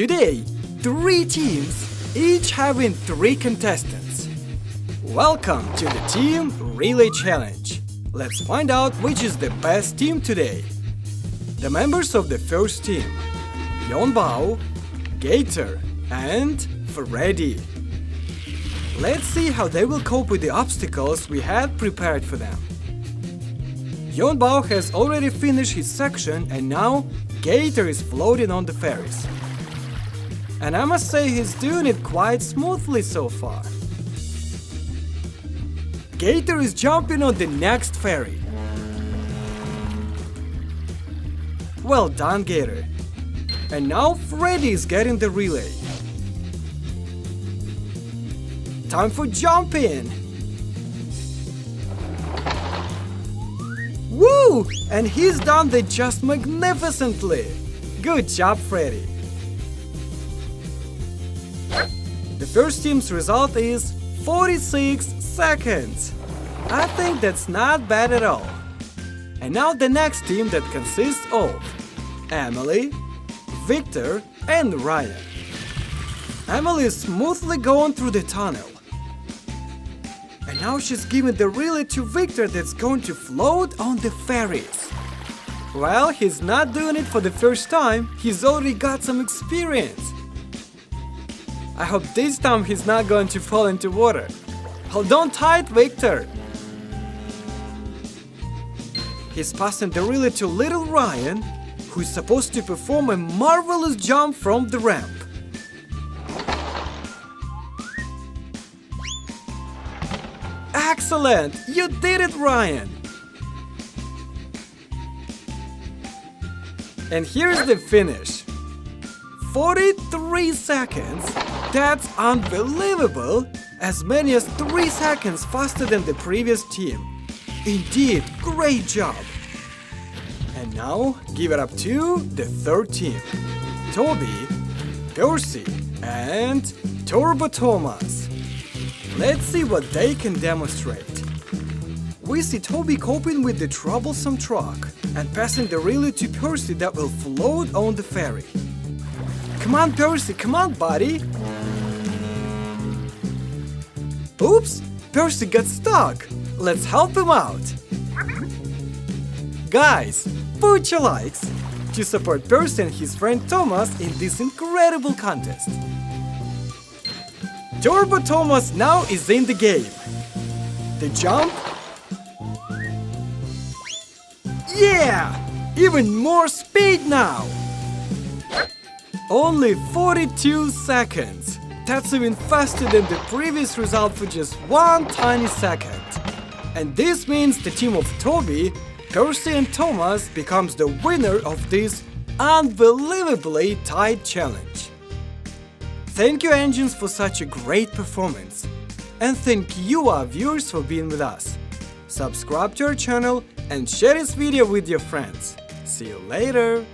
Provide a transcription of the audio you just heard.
Today, 3 teams, each having 3 contestants. Welcome to the Team Relay Challenge. Let's find out which is the best team today. The members of the first team, Bao, Gator, and Freddy. Let's see how they will cope with the obstacles we had prepared for them. Bao has already finished his section and now Gator is floating on the ferries. And I must say he's doing it quite smoothly so far. Gator is jumping on the next ferry. Well done, Gator. And now Freddy is getting the relay. Time for jumping! Woo! And he's done that just magnificently! Good job, Freddy! The first team's result is 46 seconds. I think that's not bad at all. And now the next team that consists of Emily, Victor, and Ryan. Emily is smoothly going through the tunnel. And now she's giving the relay to Victor that's going to float on the ferries. Well, he's not doing it for the first time, he's already got some experience. I hope this time he's not going to fall into water. Hold on tight, Victor! He's passing the relay to little Ryan, who's supposed to perform a marvelous jump from the ramp. Excellent! You did it, Ryan! And here's the finish. 43 seconds? That's unbelievable! As many as 3 seconds faster than the previous team. Indeed, great job! And now, give it up to the third team. Toby, Percy, and Turbo Thomas. Let's see what they can demonstrate. We see Toby coping with the troublesome truck and passing the relay to Percy that will float on the ferry. Come on, Percy, come on, buddy! Oops! Percy got stuck! Let's help him out! Guys, put your likes to support Percy and his friend Thomas in this incredible contest. Turbo Thomas now is in the game. The jump. Yeah! Even more speed now! Only 42 seconds. That's even faster than the previous result for just 1 tiny second. And this means the team of Toby, Percy and Thomas becomes the winner of this unbelievably tight challenge. Thank you, engines, for such a great performance. And thank you, our viewers, for being with us. Subscribe to our channel and share this video with your friends. See you later!